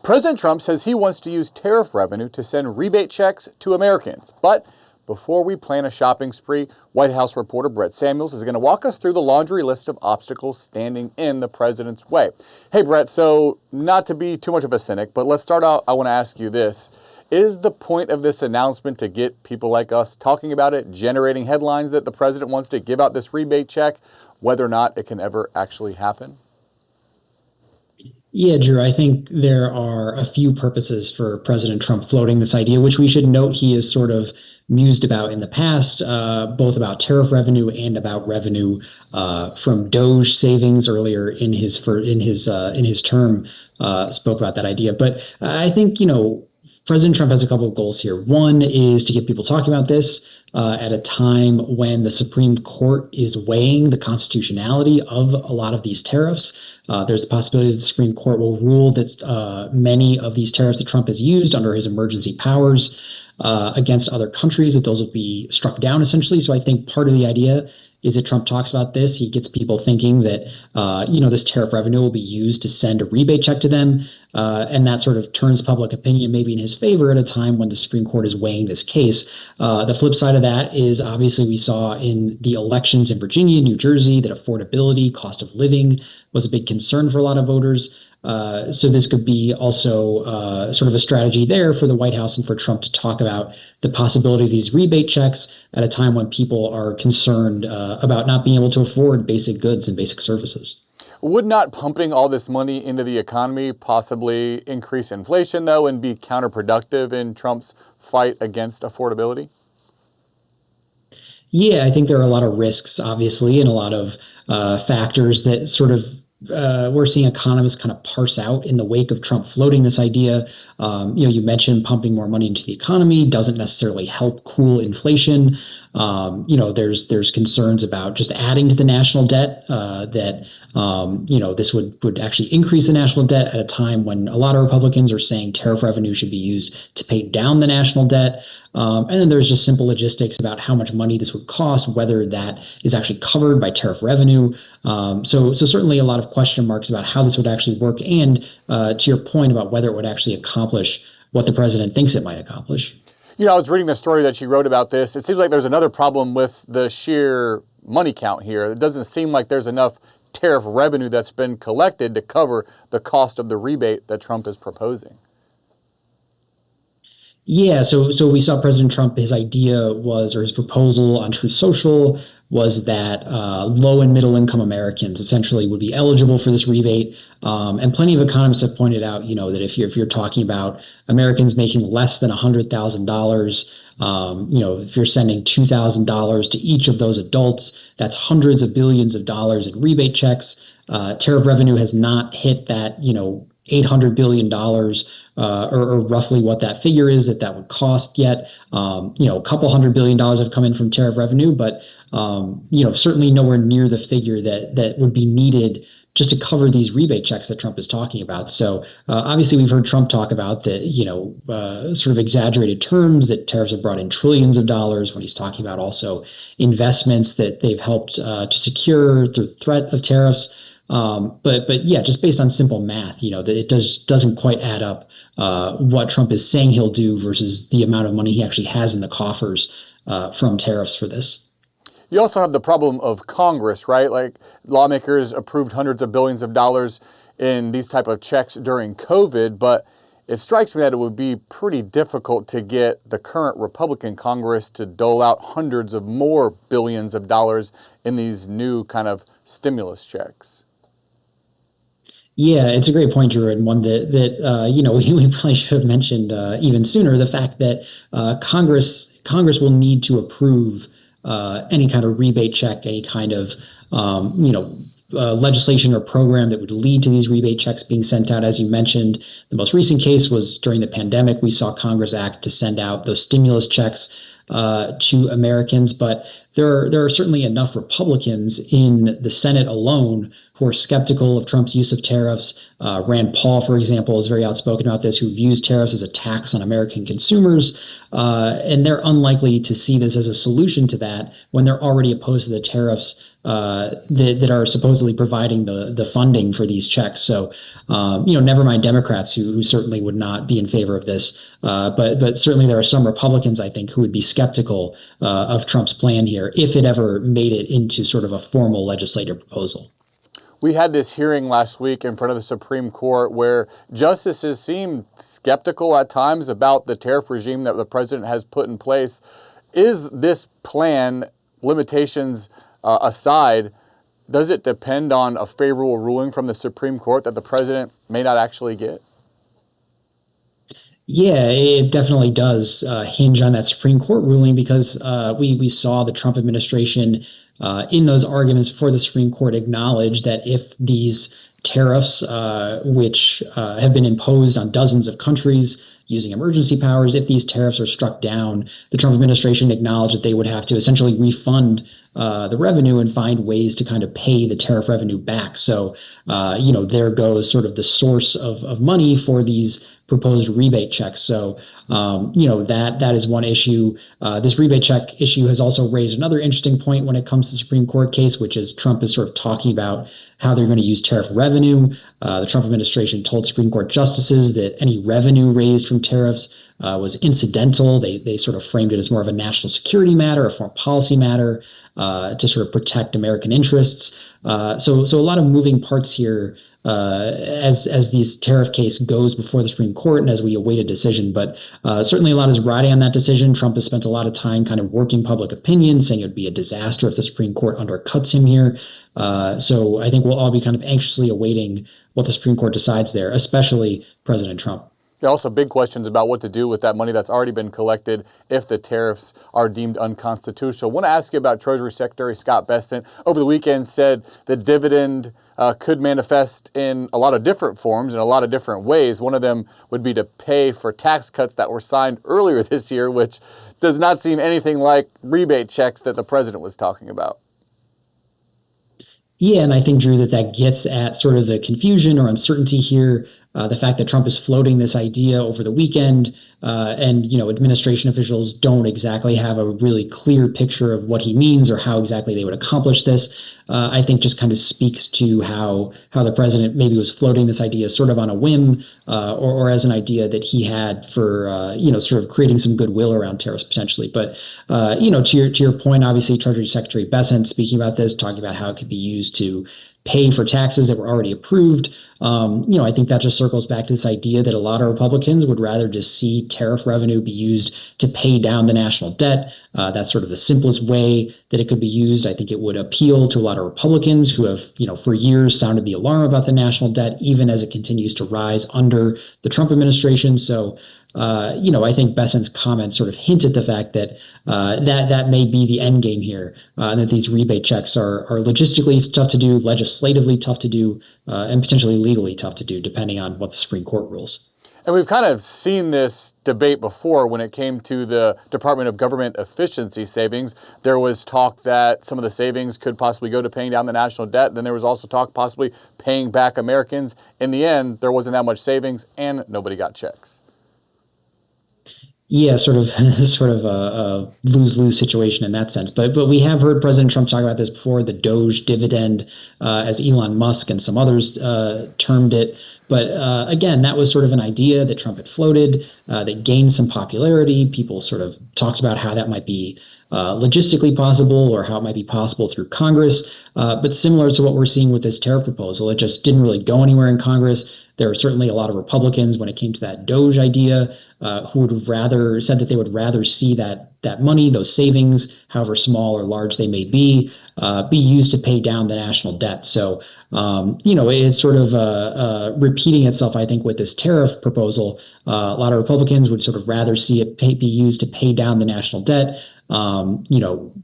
President Trump says he wants to use tariff revenue to send rebate checks to Americans. But before we plan a shopping spree, White House reporter Brett Samuels is going to walk us through the laundry list of obstacles standing in the president's way. Hey, Brett, so not to be too much of a cynic, but let's start out. I want to ask you this. Is the point of this announcement to get people like us talking about it, generating headlines that the president wants to give out this rebate check, whether or not it can ever actually happen? Yeah, Drew, I think there are a few purposes for President Trump floating this idea, which we should note he has sort of mused about in the past, both about tariff revenue and about revenue from Doge savings earlier in his term, spoke about that idea. But I think, President Trump has a couple of goals here. One is to get people talking about this at a time when the Supreme Court is weighing the constitutionality of a lot of these tariffs. There's a possibility that the Supreme Court will rule that many of these tariffs that Trump has used under his emergency powers against other countries, that those will be struck down essentially. So I think part of the idea is that Trump talks about this. He gets people thinking that, this tariff revenue will be used to send a rebate check to them. And that sort of turns public opinion maybe in his favor at a time when the Supreme Court is weighing this case. The flip side of that is obviously we saw in the elections in Virginia, New Jersey, that affordability, cost of living was a big concern for a lot of voters. So this could be also sort of a strategy there for the White House and for Trump to talk about the possibility of these rebate checks at a time when people are concerned about not being able to afford basic goods and basic services. Would not pumping all this money into the economy possibly increase inflation, though, and be counterproductive in Trump's fight against affordability? Yeah, I think there are a lot of risks, obviously, and a lot of factors that sort of we're seeing economists kind of parse out in the wake of Trump floating this idea. You mentioned pumping more money into the economy doesn't necessarily help cool inflation. There's concerns about just adding to the national debt, this would actually increase the national debt at a time when a lot of Republicans are saying tariff revenue should be used to pay down the national debt. And then there's just simple logistics about how much money this would cost, whether that is actually covered by tariff revenue. So certainly a lot of question marks about how this would actually work. And to your point about whether it would actually accomplish what the president thinks it might accomplish. I was reading the story that you wrote about this. It seems like there's another problem with the sheer money count here. It doesn't seem like there's enough tariff revenue that's been collected to cover the cost of the rebate that Trump is proposing. Yeah, so we saw President Trump, his idea was, or his proposal on Truth Social was that low and middle income Americans essentially would be eligible for this rebate. And plenty of economists have pointed out, that if you're talking about Americans making less than $100,000, if you're sending $2,000 to each of those adults, that's hundreds of billions of dollars in rebate checks. Tariff revenue has not hit that, $800 billion or roughly what that figure is that would cost yet. A couple $100 billion have come in from tariff revenue, but certainly nowhere near the figure that would be needed just to cover these rebate checks that Trump is talking about. So obviously we've heard Trump talk about the, sort of exaggerated terms that tariffs have brought in trillions of dollars when he's talking about also investments that they've helped to secure through the threat of tariffs. But yeah, just based on simple math, that it doesn't quite add up what Trump is saying he'll do versus the amount of money he actually has in the coffers from tariffs for this. You also have the problem of Congress, right? Like lawmakers approved hundreds of billions of dollars in these type of checks during COVID, but it strikes me that it would be pretty difficult to get the current Republican Congress to dole out hundreds of more billions of dollars in these new kind of stimulus checks. Yeah, it's a great point, Drew, and one that we probably should have mentioned even sooner. The fact that Congress will need to approve any kind of rebate check, any kind of legislation or program that would lead to these rebate checks being sent out. As you mentioned, the most recent case was during the pandemic. We saw Congress act to send out those stimulus checks to Americans, but there are certainly enough Republicans in the Senate alone who are skeptical of Trump's use of tariffs. Rand Paul, for example, is very outspoken about this, who views tariffs as a tax on American consumers. And they're unlikely to see this as a solution to that when they're already opposed to the tariffs that are supposedly providing the funding for these checks. So, never mind Democrats who certainly would not be in favor of this. But certainly there are some Republicans, I think, who would be skeptical of Trump's plan here if it ever made it into sort of a formal legislative proposal. We had this hearing last week in front of the Supreme Court where justices seemed skeptical at times about the tariff regime that the president has put in place. Is this plan, limitations aside, does it depend on a favorable ruling from the Supreme Court that the president may not actually get? Yeah, it definitely does hinge on that Supreme Court ruling because we saw the Trump administration in those arguments before the Supreme Court acknowledge that if these tariffs, which have been imposed on dozens of countries using emergency powers, if these tariffs are struck down, the Trump administration acknowledged that they would have to essentially refund the revenue and find ways to kind of pay the tariff revenue back. So, there goes sort of the source of money for these proposed rebate checks. So, that is one issue. This rebate check issue has also raised another interesting point when it comes to the Supreme Court case, which is Trump is sort of talking about how they're going to use tariff revenue. The Trump administration told Supreme Court justices that any revenue raised from tariffs was incidental. They sort of framed it as more of a national security matter, a foreign policy matter, to sort of protect American interests. So a lot of moving parts here as this tariff case goes before the Supreme Court and as we await a decision. But certainly a lot is riding on that decision. Trump has spent a lot of time kind of working public opinion, saying it would be a disaster if the Supreme Court undercuts him here. So I think we'll all be kind of anxiously awaiting what the Supreme Court decides there, especially President Trump. There are also big questions about what to do with that money that's already been collected if the tariffs are deemed unconstitutional. I want to ask you about Treasury Secretary Scott Bessent. Over the weekend said the dividend could manifest in a lot of different forms in a lot of different ways. One of them would be to pay for tax cuts that were signed earlier this year, which does not seem anything like rebate checks that the president was talking about. Yeah, and I think, Drew, that gets at sort of the confusion or uncertainty here. The fact that Trump is floating this idea over the weekend and, administration officials don't exactly have a really clear picture of what he means or how exactly they would accomplish this, I think just kind of speaks to how the president maybe was floating this idea sort of on a whim or as an idea that he had for, sort of creating some goodwill around tariffs potentially. But, to your point, obviously, Treasury Secretary Bessent speaking about this, talking about how it could be used to pay for taxes that were already approved. I think that just circles back to this idea that a lot of Republicans would rather just see tariff revenue be used to pay down the national debt. That's sort of the simplest way that it could be used. I think it would appeal to a lot of Republicans who have, for years sounded the alarm about the national debt, even as it continues to rise under the Trump administration. So, I think Bessent's comments sort of hint at the fact that that may be the end game here, and that these rebate checks are logistically tough to do, legislatively tough to do, and potentially legally tough to do, depending on what the Supreme Court rules. And we've kind of seen this debate before when it came to the Department of Government efficiency savings. There was talk that some of the savings could possibly go to paying down the national debt. Then there was also talk possibly paying back Americans. In the end, there wasn't that much savings and nobody got checks. Yeah, sort of a lose-lose situation in that sense. But we have heard President Trump talk about this before, the Doge dividend, as Elon Musk and some others termed it. But again, that was sort of an idea that Trump had floated that gained some popularity. People sort of talked about how that might be logistically possible or how it might be possible through Congress. But similar to what we're seeing with this tariff proposal, it just didn't really go anywhere in Congress. There are certainly a lot of Republicans when it came to that Doge idea who would have said that they would rather see that money, those savings, however small or large they may be used to pay down the national debt. So, it's sort of repeating itself, I think, with this tariff proposal. A lot of Republicans would sort of rather see it be used to pay down the national debt,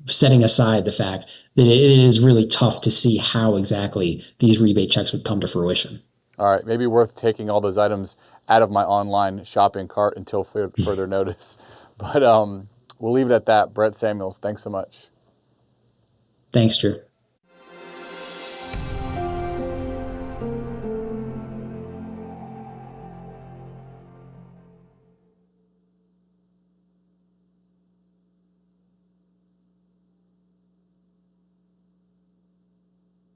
setting aside the fact that it is really tough to see how exactly these rebate checks would come to fruition. All right, maybe worth taking all those items out of my online shopping cart until further notice. But we'll leave it at that. Brett Samuels, thanks so much. Thanks, Drew.